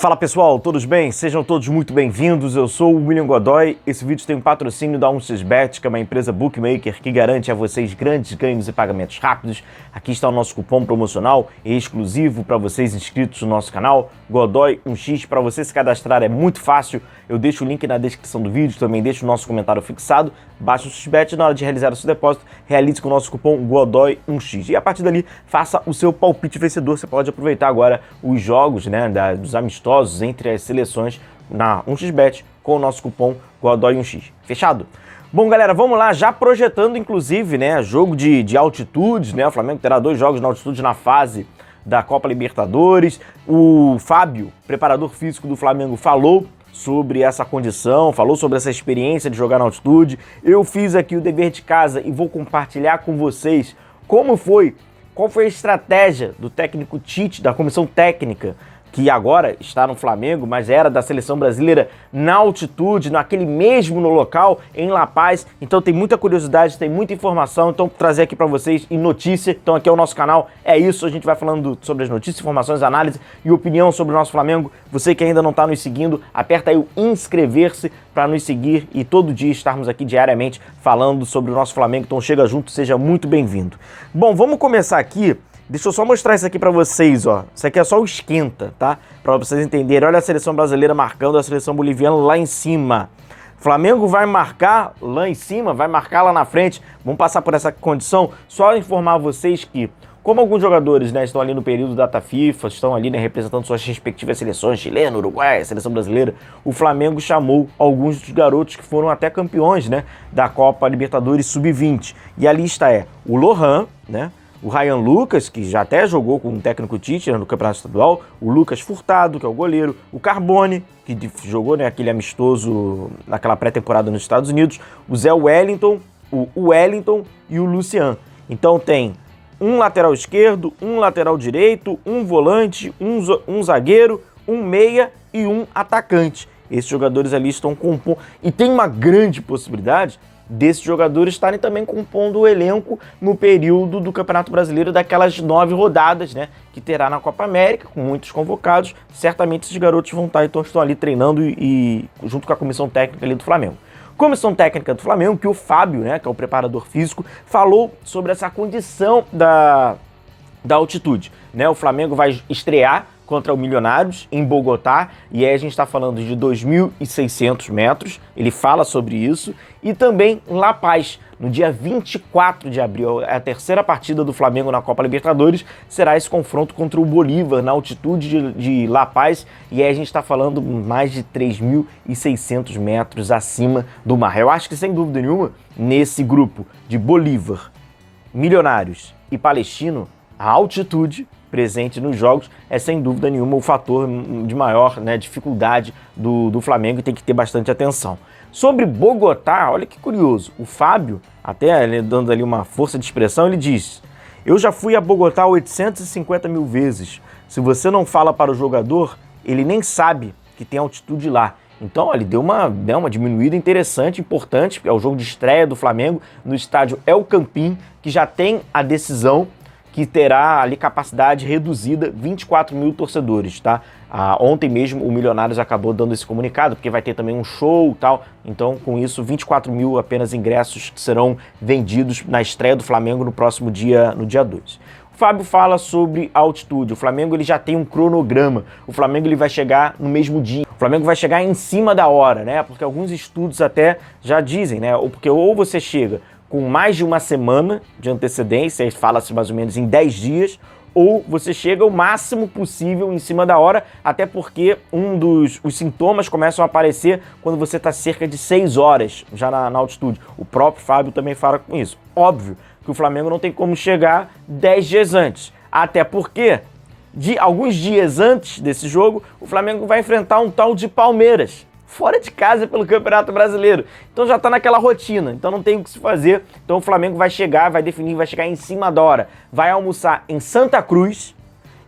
Fala pessoal, todos bem? Sejam todos muito bem-vindos, eu sou o William Godoy. Esse vídeo tem um patrocínio da 1xBet, que é uma empresa bookmaker que garante a vocês grandes ganhos e pagamentos rápidos. Aqui está o nosso cupom promocional exclusivo para vocês inscritos no nosso canal, Godoy1x. Para você se cadastrar é muito fácil, eu deixo o link na descrição do vídeo, também deixo o nosso comentário fixado. Baixe o 1xBet, na hora de realizar o seu depósito, realize com o nosso cupom Godoy1x. E a partir dali, faça o seu palpite vencedor. Você pode aproveitar agora os jogos, dos amistosos entre as seleções na 1xBet com o nosso cupom Godoy1x. Fechado? Bom, galera, vamos lá, já projetando inclusive, jogo de altitudes, O Flamengo terá 2 jogos na altitude na fase da Copa Libertadores. O Fábio, preparador físico do Flamengo, falou sobre essa condição, falou sobre essa experiência de jogar na altitude. Eu fiz aqui o dever de casa e vou compartilhar com vocês qual foi a estratégia do técnico Tite, da comissão técnica, que agora está no Flamengo, mas era da seleção brasileira na altitude, naquele mesmo no local, em La Paz. Então tem muita curiosidade, tem muita informação, então vou trazer aqui para vocês em notícia. Então aqui é o nosso canal, é isso, a gente vai falando sobre as notícias, informações, análise e opinião sobre o nosso Flamengo. Você que ainda não está nos seguindo, aperta aí o inscrever-se para nos seguir e todo dia estarmos aqui diariamente falando sobre o nosso Flamengo. Então chega junto, seja muito bem-vindo. Bom, vamos começar aqui. Deixa eu só mostrar isso aqui pra vocês, ó. Isso aqui é só o esquenta, tá? Pra vocês entenderem. Olha a seleção brasileira marcando a seleção boliviana lá em cima. Flamengo vai marcar lá em cima, vai marcar lá na frente. Vamos passar por essa condição. Só informar vocês que, como alguns jogadores, estão ali no período data FIFA, estão ali, representando suas respectivas seleções, chileno, Uruguai, seleção brasileira, o Flamengo chamou alguns dos garotos que foram até campeões, da Copa Libertadores Sub-20. E a lista é o Lohan, o Ryan Lucas, que já até jogou com o técnico Tite no Campeonato Estadual, o Lucas Furtado, que é o goleiro, o Carbone, que jogou aquele amistoso naquela pré-temporada nos Estados Unidos, o Zé Wellington, o Wellington e o Lucian. Então tem um lateral esquerdo, um lateral direito, um volante, um zagueiro, um meia e um atacante. Esses jogadores ali estão compondo, e tem uma grande possibilidade desses jogadores estarem também compondo o elenco no período do Campeonato Brasileiro, daquelas 9 rodadas, que terá na Copa América, com muitos convocados. Certamente esses garotos vão estar, então estão ali treinando e junto com a comissão técnica ali do Flamengo. Comissão técnica do Flamengo, que o Fábio, que é o preparador físico, falou sobre essa condição da altitude. O Flamengo vai estrear contra o Milionários em Bogotá, e aí a gente está falando de 2.600 metros, ele fala sobre isso, e também em La Paz, no dia 24 de abril, a terceira partida do Flamengo na Copa Libertadores, será esse confronto contra o Bolívar, na altitude de La Paz, e aí a gente está falando mais de 3.600 metros acima do mar. Eu acho que, sem dúvida nenhuma, nesse grupo de Bolívar, Milionários e Palestino, a altitude presente nos jogos é sem dúvida nenhuma o fator de maior dificuldade do Flamengo, e tem que ter bastante atenção. Sobre Bogotá, olha que curioso, o Fábio, até ele dando ali uma força de expressão, ele diz: eu já fui a Bogotá 850 mil vezes, se você não fala para o jogador, ele nem sabe que tem altitude lá. Então, ele deu uma diminuída interessante, importante, porque é o jogo de estreia do Flamengo no estádio El Campín, que já tem a decisão, que terá ali capacidade reduzida, 24 mil torcedores, tá? Ontem mesmo o Milionários acabou dando esse comunicado, porque vai ter também um show e tal, então com isso 24 mil apenas ingressos que serão vendidos na estreia do Flamengo no próximo dia, no dia 2. O Fábio fala sobre a altitude, o Flamengo ele já tem um cronograma, o Flamengo ele vai chegar no mesmo dia, o Flamengo vai chegar em cima da hora, porque alguns estudos até já dizem, porque ou você chega com mais de uma semana de antecedência, fala-se mais ou menos em 10 dias, ou você chega o máximo possível em cima da hora, até porque os sintomas começam a aparecer quando você está cerca de 6 horas já na altitude. O próprio Fábio também fala com isso. Óbvio que o Flamengo não tem como chegar 10 dias antes, até porque alguns dias antes desse jogo, o Flamengo vai enfrentar um tal de Palmeiras, fora de casa pelo Campeonato Brasileiro. Então já está naquela rotina, então não tem o que se fazer. Então o Flamengo vai chegar, vai definir, vai chegar em cima da hora. Vai almoçar em Santa Cruz,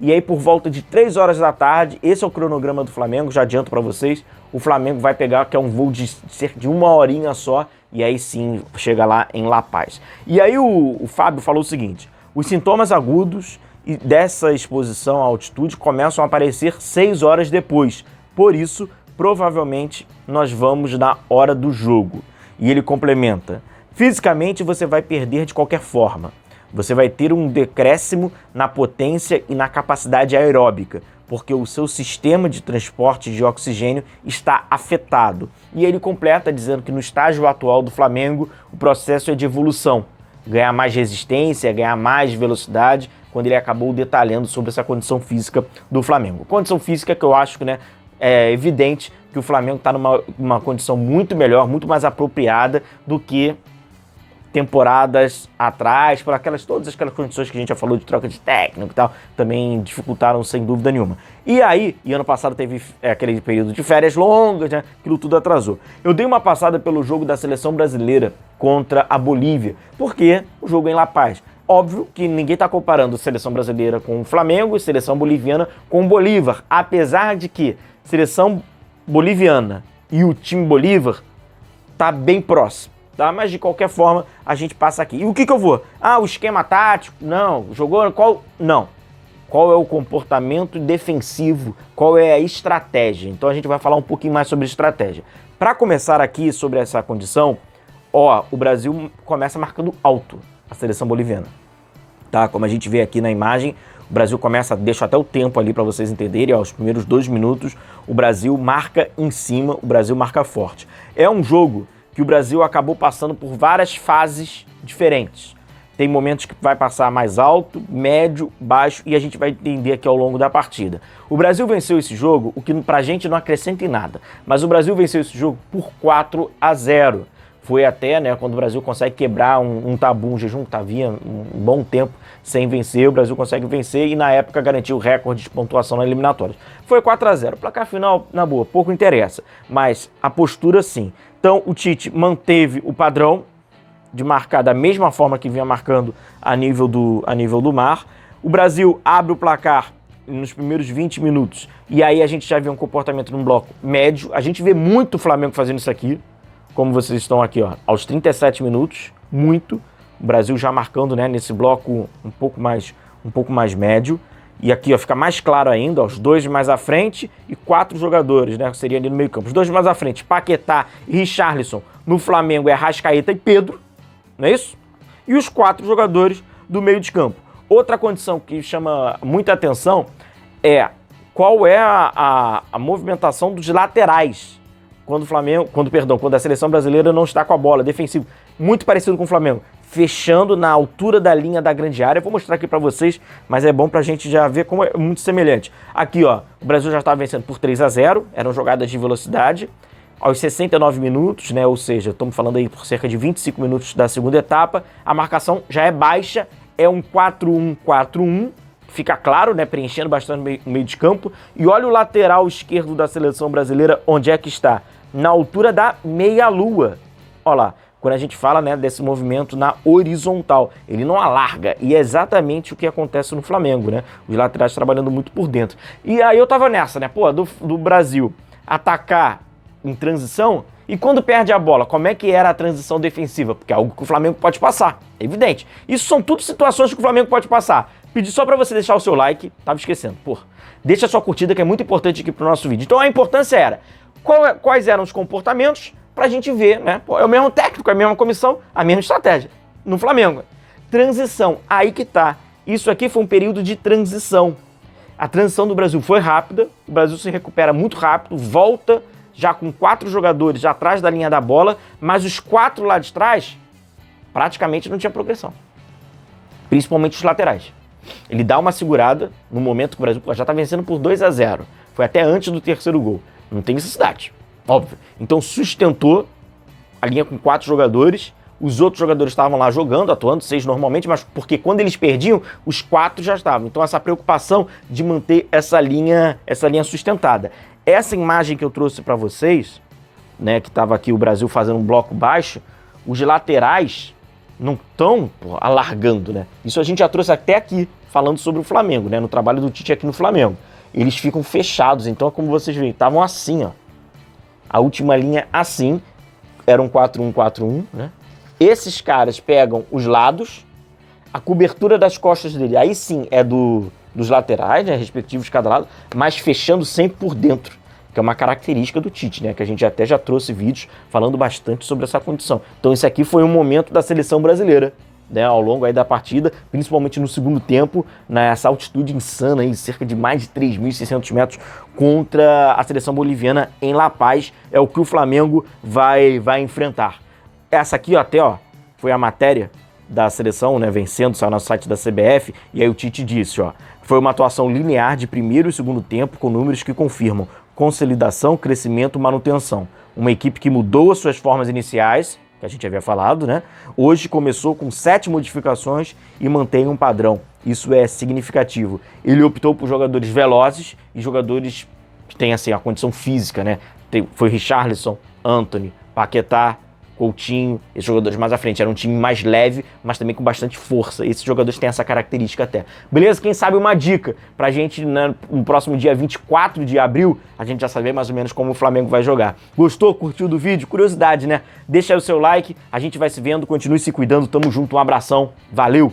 e aí por volta de 3 horas da tarde, esse é o cronograma do Flamengo, já adianto para vocês, o Flamengo vai pegar, que é um voo de cerca de 1 horinha só, e aí sim chega lá em La Paz. E aí o Fábio falou o seguinte: os sintomas agudos e dessa exposição à altitude começam a aparecer 6 horas depois. Por isso, provavelmente, nós vamos na hora do jogo. E ele complementa: fisicamente você vai perder de qualquer forma. Você vai ter um decréscimo na potência e na capacidade aeróbica, porque o seu sistema de transporte de oxigênio está afetado. E ele completa dizendo que no estágio atual do Flamengo, o processo é de evolução. Ganhar mais resistência, ganhar mais velocidade, quando ele acabou detalhando sobre essa condição física do Flamengo. Condição física que eu acho que, né, é evidente que o Flamengo está numa condição muito melhor, muito mais apropriada do que temporadas atrás, por todas aquelas condições que a gente já falou de troca de técnico e tal, também dificultaram sem dúvida nenhuma. E ano passado teve aquele período de férias longas, né? Aquilo tudo atrasou. Eu dei uma passada pelo jogo da seleção brasileira contra a Bolívia, porque o jogo é em La Paz. Óbvio que ninguém está comparando a seleção brasileira com o Flamengo e a seleção boliviana com o Bolívar, apesar de que a seleção boliviana e o time Bolívar tá bem próximo. Tá? Mas de qualquer forma a gente passa aqui. E o que eu vou? O esquema tático? Não. Jogou qual? Não. Qual é o comportamento defensivo? Qual é a estratégia? Então a gente vai falar um pouquinho mais sobre estratégia. Para começar aqui sobre essa condição, o Brasil começa marcando alto a seleção boliviana. Tá? Como a gente vê aqui na imagem, o Brasil começa, deixo até o tempo ali para vocês entenderem, os primeiros 2 minutos, o Brasil marca em cima, o Brasil marca forte. É um jogo que o Brasil acabou passando por várias fases diferentes. Tem momentos que vai passar mais alto, médio, baixo, e a gente vai entender aqui ao longo da partida. O Brasil venceu esse jogo, o que pra gente não acrescenta em nada, mas o Brasil venceu esse jogo por 4-0. Foi até, né, quando o Brasil consegue quebrar um tabu, um jejum que havia um bom tempo sem vencer, o Brasil consegue vencer e na época garantiu o recorde de pontuação na eliminatória. Foi 4-0. O placar final, na boa, pouco interessa, mas a postura sim. Então o Tite manteve o padrão de marcar da mesma forma que vinha marcando a nível do mar. O Brasil abre o placar nos primeiros 20 minutos e aí a gente já vê um comportamento num bloco médio. A gente vê muito o Flamengo fazendo isso aqui, como vocês estão aqui, aos 37 minutos, muito. O Brasil já marcando, né, nesse bloco um pouco mais médio. E aqui fica mais claro ainda, os 2 mais à frente e 4 jogadores, né, que seria ali no meio campo. Os 2 mais à frente, Paquetá e Richarlison. No Flamengo é Arrascaeta e Pedro, não é isso? E os 4 jogadores do meio de campo. Outra condição que chama muita atenção é qual é a movimentação dos laterais quando a seleção brasileira não está com a bola, defensivo. Muito parecido com o Flamengo. Fechando na altura da linha da grande área. Vou mostrar aqui para vocês, mas é bom pra gente já ver como é muito semelhante. Aqui, o Brasil já estava vencendo por 3-0, eram jogadas de velocidade. Aos 69 minutos, né, ou seja, estamos falando aí por cerca de 25 minutos da segunda etapa, a marcação já é baixa, é um 4-1-4-1, fica claro, né, preenchendo bastante o meio de campo. E olha o lateral esquerdo da seleção brasileira, onde é que está? Na altura da meia-lua. Olha lá. Quando a gente fala, né, desse movimento na horizontal, ele não alarga, e é exatamente o que acontece no Flamengo, né? Os laterais trabalhando muito por dentro. E aí eu tava nessa, né, do Brasil atacar em transição, e quando perde a bola, como é que era a transição defensiva? Porque é algo que o Flamengo pode passar, é evidente. Isso são tudo situações que o Flamengo pode passar. Pedi só para você deixar o seu like, tava esquecendo, deixa a sua curtida que é muito importante aqui pro nosso vídeo. Então a importância era, quais eram os comportamentos, pra gente ver, né? É o mesmo técnico, é a mesma comissão, a mesma estratégia. No Flamengo. Transição, aí que tá. Isso aqui foi um período de transição. A transição do Brasil foi rápida, o Brasil se recupera muito rápido, volta já com 4 jogadores já atrás da linha da bola, mas os 4 lá de trás praticamente não tinha progressão. Principalmente os laterais. Ele dá uma segurada no momento que o Brasil já tá vencendo por 2-0. Foi até antes do terceiro gol. Não tem necessidade. Óbvio. Então sustentou a linha com 4 jogadores, os outros jogadores estavam lá jogando, atuando, 6 normalmente, mas porque quando eles perdiam, os 4 já estavam. Então essa preocupação de manter essa linha sustentada. Essa imagem que eu trouxe para vocês, né, que estava aqui o Brasil fazendo um bloco baixo, os laterais não estão alargando, né? Isso a gente já trouxe até aqui, falando sobre o Flamengo, né, no trabalho do Tite aqui no Flamengo. Eles ficam fechados, então como vocês veem, estavam assim, a última linha assim, era um 4-1-4-1, né? Esses caras pegam os lados, a cobertura das costas dele, aí sim é dos laterais, né, respectivos de cada lado, mas fechando sempre por dentro, que é uma característica do Tite, né, que a gente até já trouxe vídeos falando bastante sobre essa condição. Então esse aqui foi um momento da seleção brasileira, né, ao longo aí da partida, principalmente no segundo tempo, nessa altitude insana, aí, cerca de mais de 3.600 metros, contra a seleção boliviana em La Paz, é o que o Flamengo vai enfrentar. Essa aqui, ó, até, ó, foi a matéria da seleção, né, vencendo, saiu no site da CBF, e aí o Tite disse, ó, foi uma atuação linear de primeiro e segundo tempo com números que confirmam consolidação, crescimento, manutenção. Uma equipe que mudou as suas formas iniciais, que a gente havia falado, né? Hoje começou com 7 modificações e mantém um padrão. Isso é significativo. Ele optou por jogadores velozes e jogadores que têm assim, a condição física, né? Foi Richarlison, Antony, Paquetá, Coutinho, esses jogadores mais à frente. Era um time mais leve, mas também com bastante força. Esses jogadores têm essa característica até. Beleza? Quem sabe uma dica pra gente, né, no próximo dia 24 de abril, a gente já saber mais ou menos como o Flamengo vai jogar. Gostou? Curtiu do vídeo? Curiosidade, né? Deixa aí o seu like, a gente vai se vendo, continue se cuidando, tamo junto, um abração, valeu!